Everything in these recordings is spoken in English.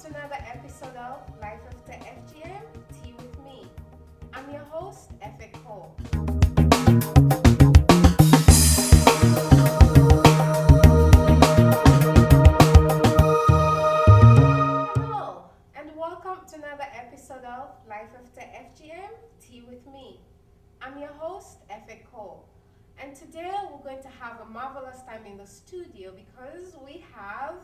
to another episode of LifeAfter FGM, Tea with me. I'm your host, Efe Cole. Hello, and welcome to another episode of LifeAfter FGM, Tea with me. I'm your host, Efe Cole. And today we're going to have a marvelous time in the studio because we have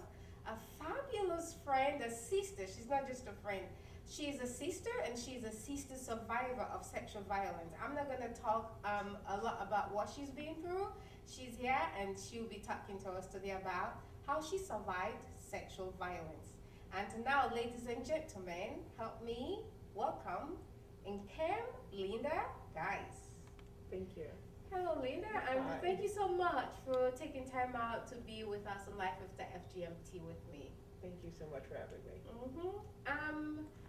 a fabulous friend, a sister. She's not just a friend. She's a sister, and she's a sister survivor of sexual violence. I'm not going to talk a lot about what she's been through. She's here, and she'll be talking to us today about how she survived sexual violence. And now, ladies and gentlemen, help me welcome Linda, Guyse. Thank you. Hello, Linda, and Hi. thank you so much for taking time out to be with us on Life After FGMT with me. Thank you so much for having me.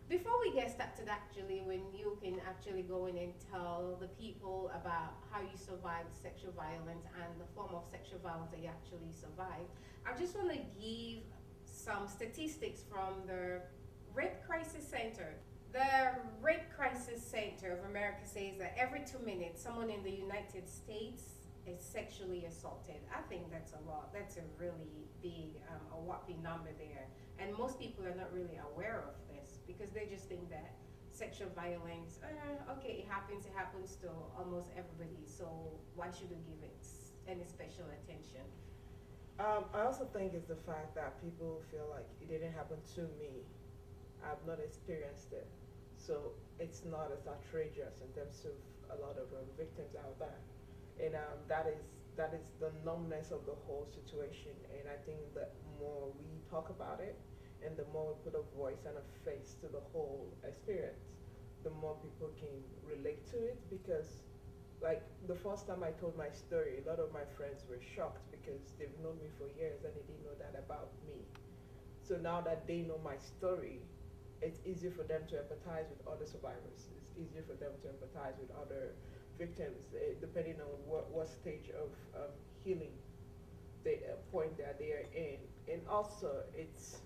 Before we get started, actually, when you can actually go in and tell the people about how you survived sexual violence and the form of sexual violence that you actually survived, I just want to give some statistics from the Rape Crisis Center. The Rape Crisis Center of America says that every 2 minutes, someone in the United States is sexually assaulted. I think that's a lot. That's a really big, a whopping number there. And most people are not really aware of this because they just think that sexual violence, okay, it happens to almost everybody. So why should we give it any special attention? I also think it's the fact that people feel like it didn't happen to me. I've not experienced it. So it's not as outrageous in terms of a lot of victims out there. And that is the numbness of the whole situation. And I think the more we talk about it and the more we put a voice and a face to the whole experience, the more people can relate to it. Because like the first time I told my story, a lot of my friends were shocked because they've known me for years and they didn't know that about me. So now that they know my story, it's easier for them to empathize with other survivors. It's easier for them to empathize with other victims, depending on what stage of healing point that they are in. And also, it's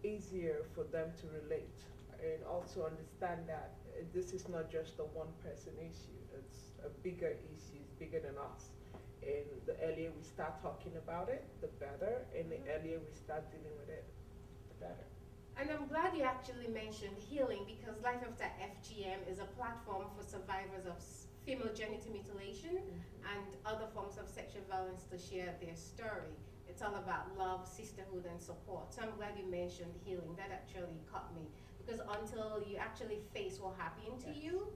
easier for them to relate and also understand that this is not just a one-person issue. It's a bigger issue. It's bigger than us. And the earlier we start talking about it, the better. And the earlier we start dealing with it, the better. And I'm glad you actually mentioned healing because Life After FGM is a platform for survivors of female genital mutilation and other forms of sexual violence to share their story. It's all about love, sisterhood, and support. So I'm glad you mentioned healing. That actually caught me because until you actually face what happened to you,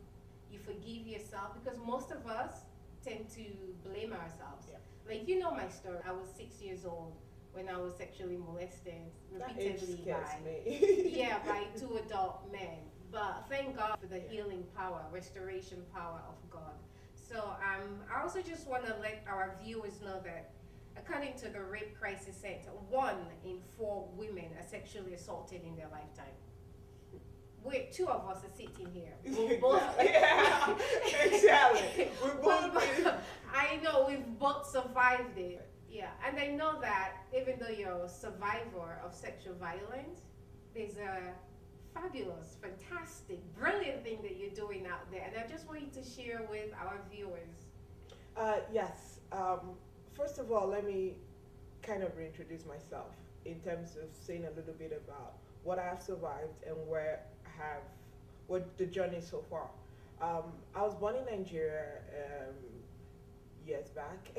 you forgive yourself because most of us tend to blame ourselves. Yeah. Like, you know my story. I was 6 years old when I was sexually molested repeatedly by 2 adult men. But thank God for the healing power, restoration power of God. So I also just want to let our viewers know that according to the Rape Crisis Center, 1 in 4 women are sexually assaulted in their lifetime. We're 2 of us are sitting here. We're both Yeah, exactly. We're both. I know we've both survived it. Yeah, and I know that even though you're a survivor of sexual violence, there's a fabulous, fantastic, brilliant thing that you're doing out there. And I just want you to share with our viewers. Yes. First of all, let me kind of reintroduce myself in terms of saying a little bit about what I have survived and what the journey so far. I was born in Nigeria years back.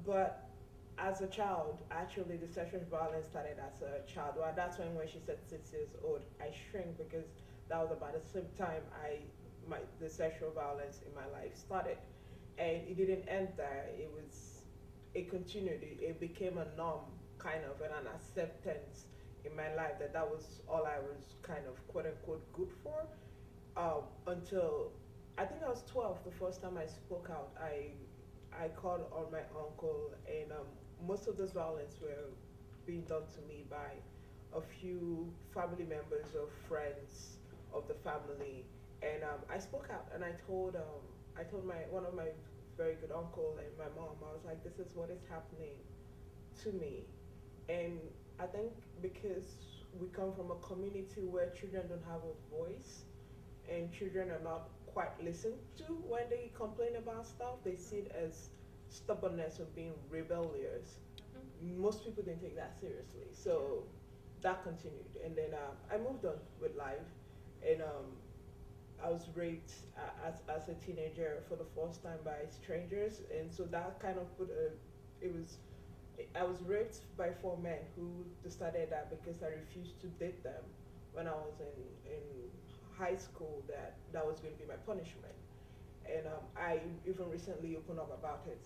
But as a child, actually, the sexual violence started as a child. Well, that's when she said 6 years old, I shrank because that was about the same time the sexual violence in my life started, and it didn't end there. It continued. It became a norm, kind of, and an acceptance in my life that was all I was kind of quote unquote good for, until I think I was 12 the first time I spoke out. I called on my uncle, and most of this violence were being done to me by a few family members or friends of the family, and I spoke out and I told one of my very good uncle and my mom. I was like, this is what is happening to me, and I think because we come from a community where children don't have a voice, and children are not quite listened to when they complain about stuff. They see it as stubbornness or being rebellious. Most people didn't take that seriously, so that continued. And then I moved on with life, and I was raped as a teenager for the first time by strangers, and so that kind of put a, it was, I was raped by four men who decided that because I refused to date them when I was in high school, that was going to be my punishment. And I even recently opened up about it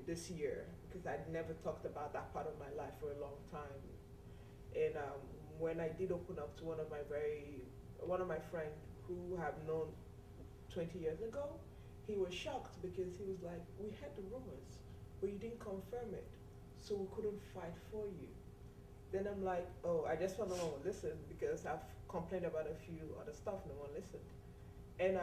this year because I'd never talked about that part of my life for a long time. And when I did open up to one of my friends who have known 20 years ago, he was shocked because he was like, we had the rumors, but you didn't confirm it, so we couldn't fight for you. Then I'm like, oh, I just want no one to listen because I've complained about a few other stuff, no one listened. And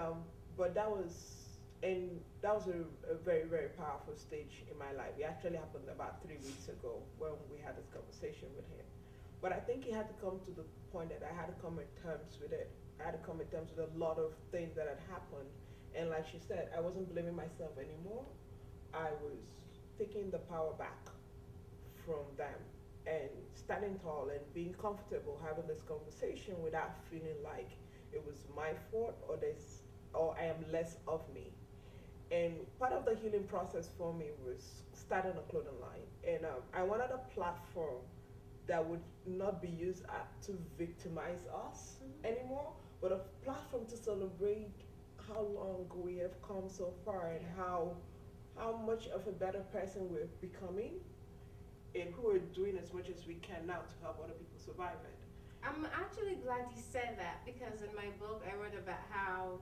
but that was a very, very powerful stage in my life. It actually happened about 3 weeks ago when we had this conversation with him. But I think it had to come to the point that I had to come to terms with it. I had to come to terms with a lot of things that had happened. And like she said, I wasn't blaming myself anymore. I was taking the power back from them and standing tall and being comfortable having this conversation without feeling like it was my fault or I am less of me. And part of the healing process for me was starting a clothing line. And I wanted a platform that would not be used to victimize us anymore, but a platform to celebrate how long we have come so far and how much of a better person we're becoming, and who are doing as much as we can now to help other people survive it. I'm actually glad you said that because in my book I wrote about how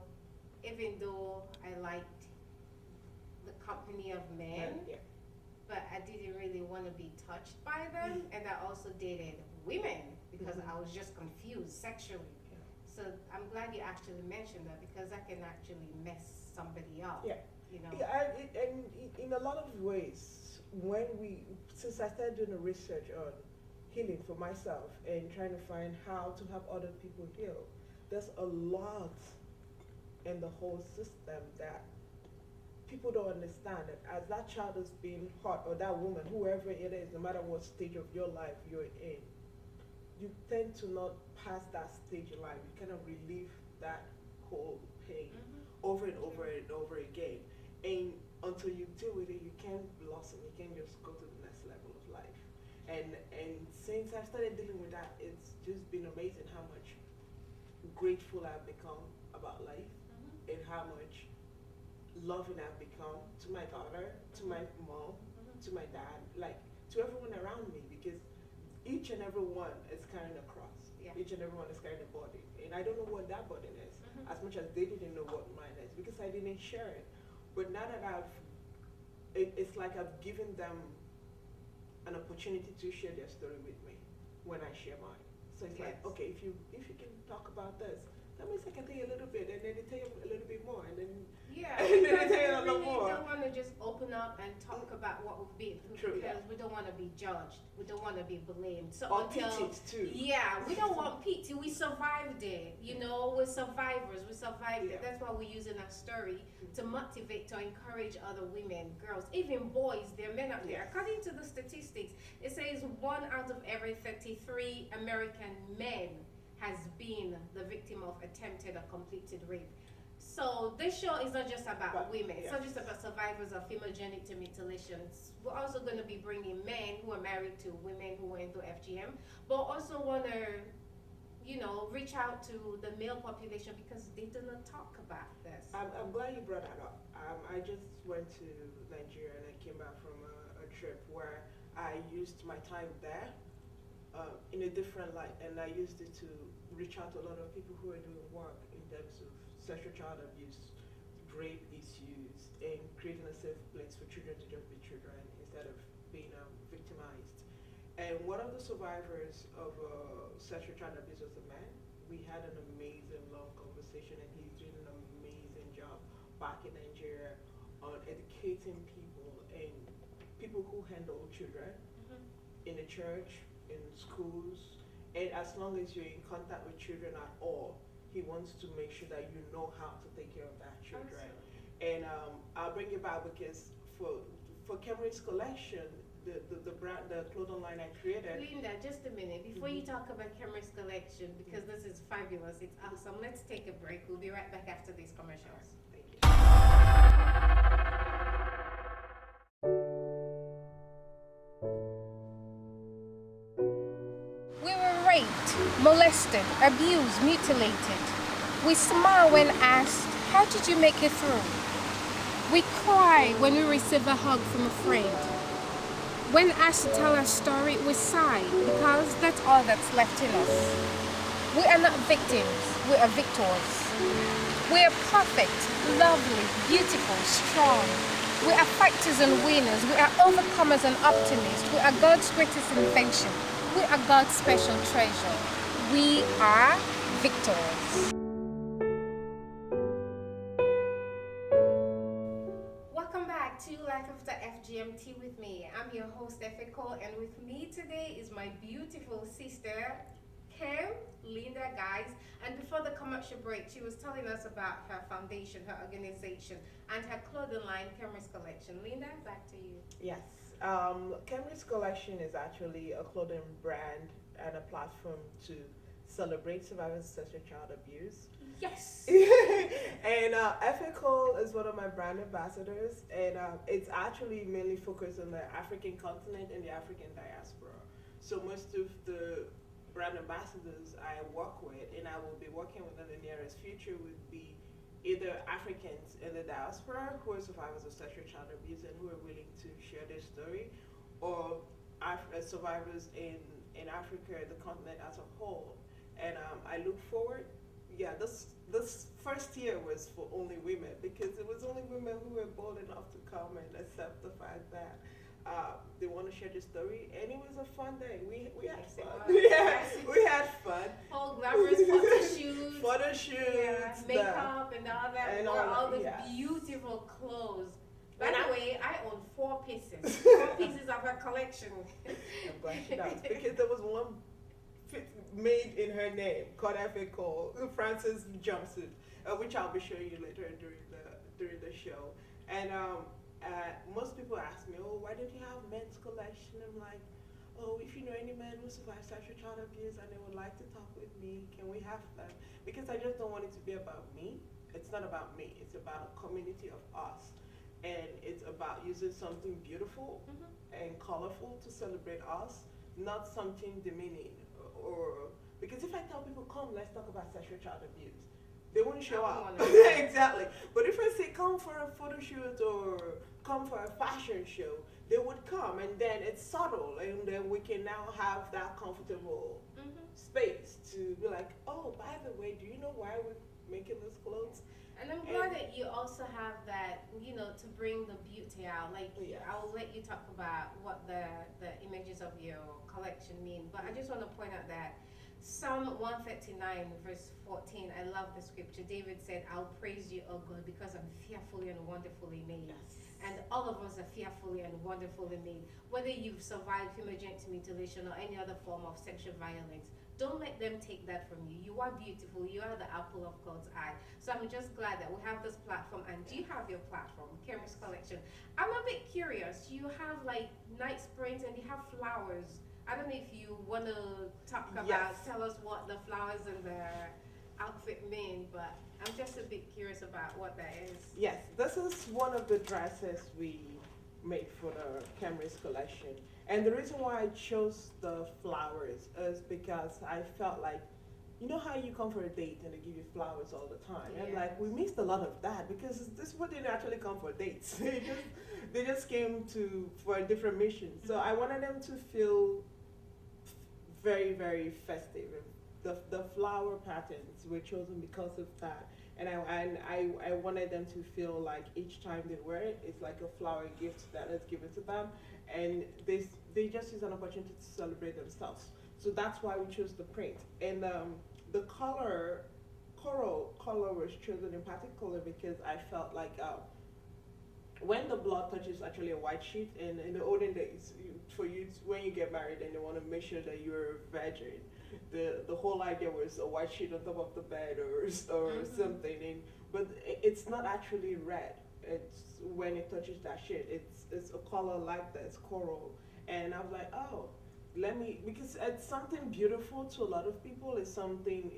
even though I liked the company of men, Yeah. but I didn't really want to be touched by them, and I also dated women because I was just confused sexually. Yeah. So I'm glad you actually mentioned that because that can actually mess somebody up. Yeah. You know. Yeah, and in a lot of ways, since I started doing the research on healing for myself and trying to find how to help other people heal, there's a lot in the whole system that people don't understand. That as that child is being hurt, or that woman, whoever it is, no matter what stage of your life you're in, you tend to not pass that stage in life. You kind of relive that whole pain over and over and over again. And until you deal with it, you can't blossom. You can't just go to the next level of life. And since I started dealing with that, it's just been amazing how much grateful I've become about life, and how much loving I've become to my daughter, to my mom, to my dad, like to everyone around me, because each and every one is carrying a cross. Yeah. Each and every one is carrying a burden. And I don't know what that burden is, as much as they didn't know what mine is, because I didn't share it. But now that it's like I've given them an opportunity to share their story with me when I share mine. So it's like, okay, if you can talk about this, that means I can tell you a little bit, and then they tell you a little bit more, and then because we tell you a really little more. don't want to just open up and talk about what we've been through, True, because we don't want to be judged. We don't want to be blamed. So Or until pitied too. yeah, we don't want pity. We survived it. You know, we're survivors. We survived it. That's why we're using our story to motivate, to encourage other women, girls, even boys. There are men out there. According to the statistics, it says 1 out of every 33 American men has been the victim of attempted or completed rape. So this show is not just about women. It's not just about survivors of female genital mutilations. We're also going to be bringing men who are married to women who went through FGM, but also want to, reach out to the male population because they do not talk about this. I'm glad you brought that up. I just went to Nigeria and I came back from a trip where I used my time there in a different light, and I used it to reach out to a lot of people who are doing work in terms of sexual child abuse, rape issues, and creating a safe place for children to just be children instead of being victimized. And one of the survivors of sexual child abuse was a man. We had an amazing long conversation, and he's doing an amazing job back in Nigeria on educating people and people who handle children in the church, in schools, And as long as you're in contact with children at all, he wants to make sure that you know how to take care of that children. And I'll bring it back because for Cameron's collection, the brand, the clothing line I created. Linda, just a minute. Before you talk about Cameron's collection, because this is fabulous, it's awesome, let's take a break. We'll be right back after these commercials. Thank you. We were raped, molested, abused, mutilated. We smile when asked, how did you make it through? We cry when we receive a hug from a friend. When asked to tell our story, we sigh because that's all that's left in us. We are not victims, we are victors. We are perfect, lovely, beautiful, strong. We are fighters and winners. We are overcomers and optimists. We are God's greatest invention. We are God's special treasure. We are victors. Welcome back to LifeAfter FGM Tea with me. I'm your host, Efiko, and with me today is my beautiful sister, Linda, guys. And before the commercial break, she was telling us about her foundation, her organization, and her clothing line, Cameron's Collection. Linda, back to you. Yes. Cameron's Collection is actually a clothing brand and a platform to celebrate survivors of sexual child abuse. Yes. And Ethical is one of my brand ambassadors, and it's actually mainly focused on the African continent and the African diaspora. So most of the brand ambassadors I work with, and I will be working with in the nearest future, would be either Africans in the diaspora who are survivors of sexual child abuse and who are willing to share their story, or survivors in Africa, the continent as a whole. And I look forward, this first year was for only women because it was only women who were bold enough to come and accept the fact that they want to share the story, and it was a fun day. We had fun. Yeah, we had fun. Whole glamorous photo shoots, yeah, makeup and all that, and all those yes. beautiful clothes. By the way, I own 4 pieces. 4 pieces of her collection. I'm glad she does, because there was one made in her name called Ethical Francis jumpsuit, which I'll be showing you later during the show. And most people ask me, oh, why did you have men's collection? I'm like, oh, if you know any men who survived sexual child abuse and they would like to talk with me, can we have them? Because I just don't want it to be about me. It's not about me. It's about a community of us. And it's about using something beautiful and colorful to celebrate us, not something demeaning. Or because if I tell people, come, let's talk about sexual child abuse, they won't show up. Exactly. But if I say, come for a photo shoot or come for a fashion show, they would come, and then it's subtle, and then we can now have that comfortable space to be like, oh, by the way, do you know why we're making these clothes? And I'm glad that you also have that, to bring the beauty out. Like, yes. I'll let you talk about what the images of your collection mean, but I just want to point out that Psalm 139 verse 14, I love the scripture. David said, I'll praise you, O God, because I'm fearfully and wonderfully made. Yes. And all of us are fearfully and wonderfully made. Whether you've survived female genital mutilation or any other form of sexual violence, don't let them take that from you. You are beautiful. You are the apple of God's eye. So I'm just glad that we have this platform. And do you have your platform, Cameron's Collection? I'm a bit curious. You have like night springs and you have flowers. I don't know if you want to talk about, tell us what the flowers and the outfit mean, but I'm just a bit curious about what that is. Yes, this is one of the dresses we made for the Cameron's Collection. And the reason why I chose the flowers is because I felt like, you know how you come for a date and they give you flowers all the time? Yes. And like, we missed a lot of that because this people didn't actually come for dates. They just came for a different mission. So I wanted them to feel very, very festive. The flower patterns were chosen because of that. And I wanted them to feel like each time they wear it, it's like a flower gift that is given to them. And they just use an opportunity to celebrate themselves. So that's why we chose the print. And the coral color was chosen in particular because I felt like when the blood touches actually a white sheet, and in the olden days, when you get married and they want to make sure that you're a virgin, the whole idea was a white sheet on top of the bed or Mm-hmm. something. And but it's not actually red. It's when it touches that shit, it's a color like that. It's coral, and I was like, oh, let me, because it's something beautiful to a lot of people. It's something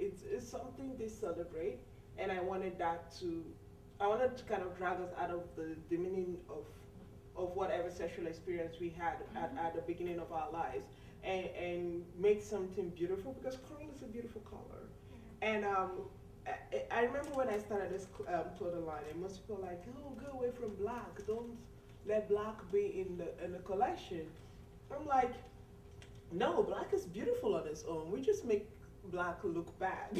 they celebrate, and I wanted to kind of drag us out of the meaning of whatever sexual experience we had at the beginning of our lives, and make something beautiful, because coral is a beautiful color. And I remember when I started this clothing line, and most people were like, oh, go away from black, don't let black be in the collection. I'm like, no, black is beautiful on its own. We just make black look bad.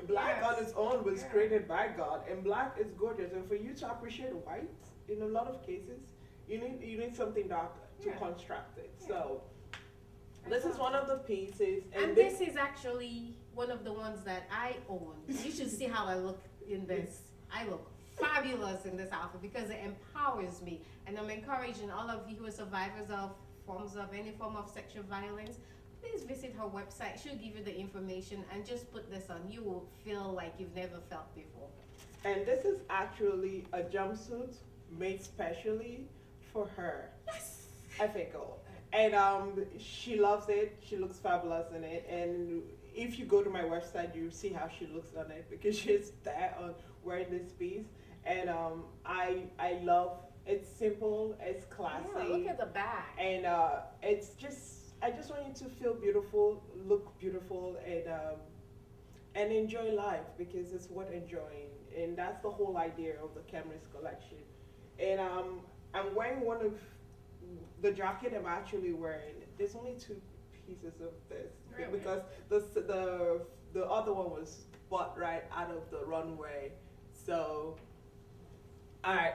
Black Yes. on its own was Yeah. created by God, and black is gorgeous. And for you to appreciate white, in a lot of cases, you need something dark to Yeah. construct it. Yeah. So this is one of the pieces, And this is actually one of the ones that I own. You should see how I look in this. I look fabulous in this outfit because it empowers me. And I'm encouraging all of you who are survivors of any form of sexual violence, please visit her website. She'll give you the information and just put this on. You will feel like you've never felt before. and this is actually a jumpsuit made specially for her. Yes. Ethical. And she loves it. She looks fabulous in it. And if you go to my website, you see how she looks on it, because she's there on wearing this piece. And I love, it's simple, it's classy. Yeah, look at the back. And it's just, I just want you to feel beautiful, look beautiful, and enjoy life, because it's worth enjoying. And that's the whole idea of the Cameras collection. And I'm wearing one of the jacket I'm actually wearing. There's only two pieces of this, Really? because the other one was bought right out of the runway. So, all right,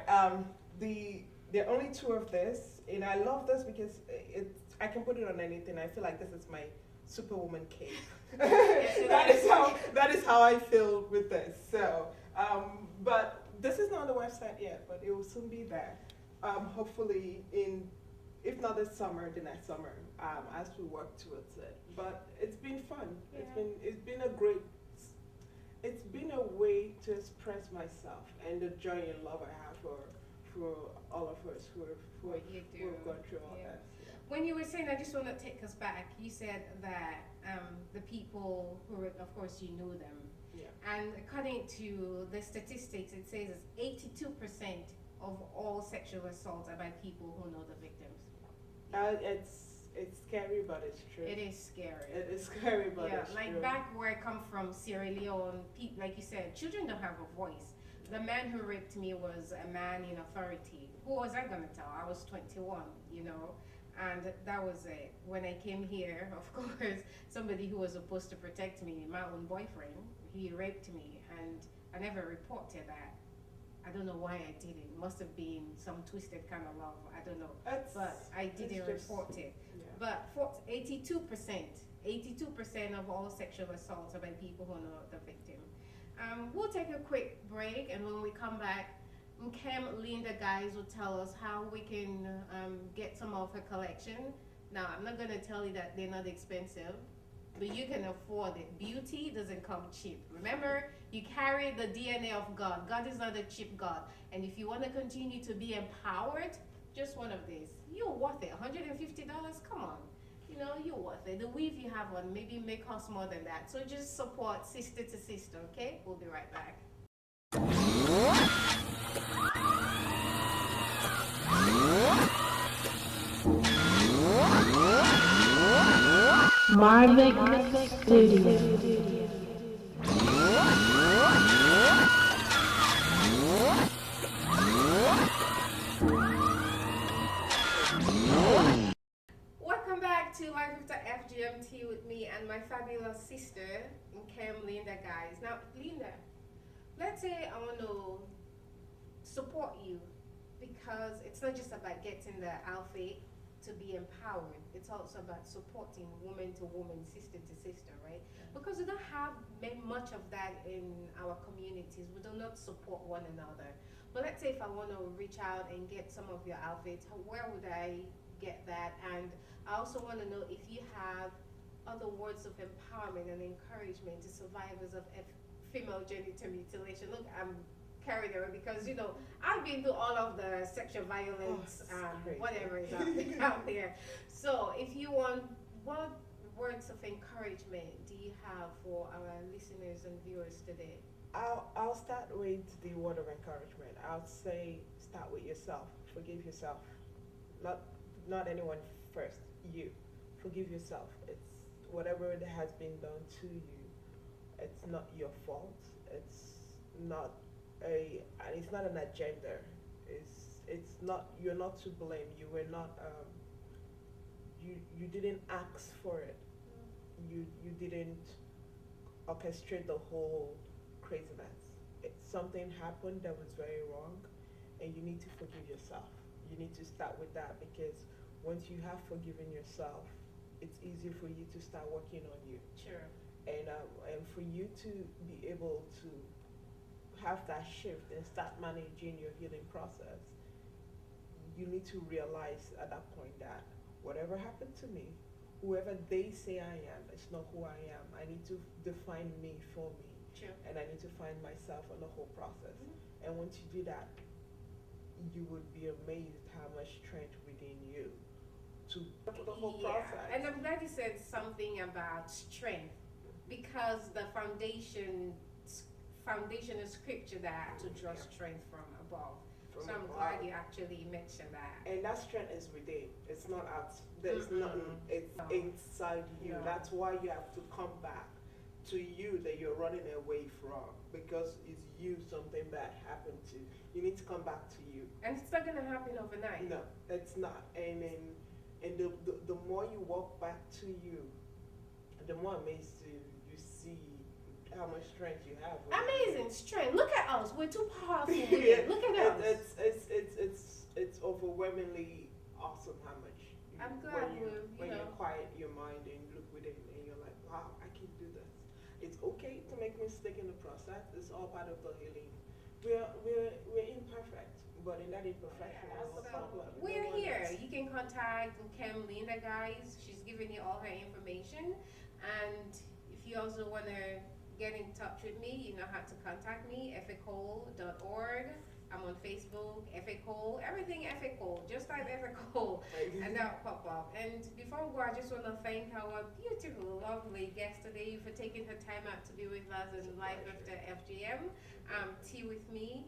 there are only two of this, and I love this because I can put it on anything. I feel like this is my Superwoman cape. That is how I feel with this. So, but this is not on the website yet, but it will soon be there. Hopefully if not this summer, the next summer, as we work towards it. But it's been fun. Yeah. It's been a way to express myself and the joy and love I have for all of us who What you do. have gone through all Yeah. that. Yeah. When you were saying, I just want to take us back. You said that the people who, of course, you knew them, Yeah. and according to the statistics, it says 82% of all sexual assaults are by people who know the victims. It's scary, but it's true. It is scary. It is scary, but Yeah, it's like true. back where I come from, Sierra Leone, like you said, children don't have a voice. The man who raped me was a man in authority. Who was I gonna tell? I was 21, and that was it. When I came here, of course, somebody who was supposed to protect me, my own boyfriend, he raped me, and I never reported that. I don't know why I didn't. Must have been some twisted kind of love. I don't know. But I didn't report it. Yeah. But 82% of all sexual assaults are by people who know the victim. We'll take a quick break, and when we come back, Linda Guyse will tell us how we can get some of her collection. Now, I'm not going to tell you that they're not expensive, but you can afford it. Beauty doesn't come cheap. Remember, you carry the DNA of God. God is not a cheap God. And if you want to continue to be empowered, just one of these. You're worth it. $150? Come on. You're worth it. The weave you have on maybe may cost more than that. So just support sister to sister, okay? We'll be right back. Marvick Studio. Welcome back to LifeAfter FGM with me and my fabulous sister, Linda Guyse. Now, Linda, let's say I want to support you, because it's not just about getting the outfit to be empowered. It's also about supporting woman to woman, sister to sister, right? Because we don't have much of that in our communities. We do not support one another. But let's say if I want to reach out and get some of your outfits, where would I get that? And I also want to know if you have other words of empowerment and encouragement to survivors of female genital mutilation? Look, I'm carried away because I've been through all of the sexual violence, crazy. whatever is out there. So, if you want, what words of encouragement do you have for our listeners and viewers today? I'll start with the word of encouragement. I'll say start with yourself. Forgive yourself. Not not anyone first. You. Forgive yourself. It's whatever that has been done to you. It's not your fault. It's not and it's not an agenda. It's not, you're not to blame. You were not you didn't ask for it. You didn't orchestrate the whole craziness. Something happened that was very wrong, and you need to forgive yourself. You need to start with that, because once you have forgiven yourself, it's easier for you to start working on you. Sure. And for you to be able to have that shift and start managing your healing process, you need to realize at that point that whatever happened to me, whoever they say I am, it's not who I am. I need to define me for me. Sure. And I need to find myself in the whole process. Mm-hmm. And once you do that, you would be amazed how much strength within you to the whole process. And I'm glad you said something about strength, because the foundation of scripture that to draw strength from above. So I'm glad you actually mentioned that. And that strength is within. It's not out. There's Mm-mm. nothing. It's No. inside you. No. That's why you have to come back to you that you're running away from, because it's you something bad happened to. You need to come back to you. And it's not gonna happen overnight. No, it's not. And the more you walk back to you, the more amazed you see how much strength you have. Amazing strength. Look at us. We're too powerful. Yeah, Look at us. it's overwhelmingly awesome how much. I'm glad when you quiet your mind and look within, and you're like, wow, I can do this. It's okay to make mistakes in the process. It's all part of the healing. We're imperfect, but in that imperfection, that's the problem. We're here. You can contact Linda, guys. She's giving you all her information. And if you also want to get in touch with me, you know how to contact me, facole.org. I'm on Facebook, FACole, everything FACole. Just type FACole and that'll pop up. And before we go, I just want to thank our beautiful, lovely guest today for taking her time out to be with us in Life After FGM. Tea with me.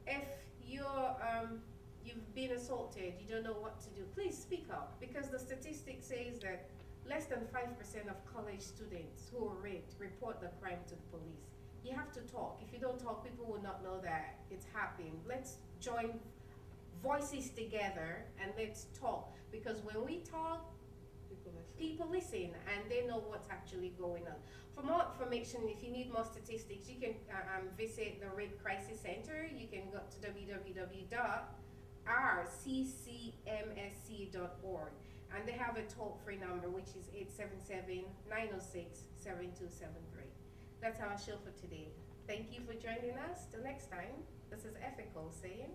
If you've been assaulted, you don't know what to do, please speak up, because the statistic says that less than 5% of college students who are raped report the crime to the police. You have to talk. If you don't talk, people will not know that it's happening. Let's join voices together and let's talk, because when we talk, people listen and they know what's actually going on. For more information, if you need more statistics, you can visit the Rape Crisis Center. You can go to www.rccmsc.org. And they have a toll-free number, which is 877-906-7273. That's our show for today. Thank you for joining us. Till next time, this is Ethical saying.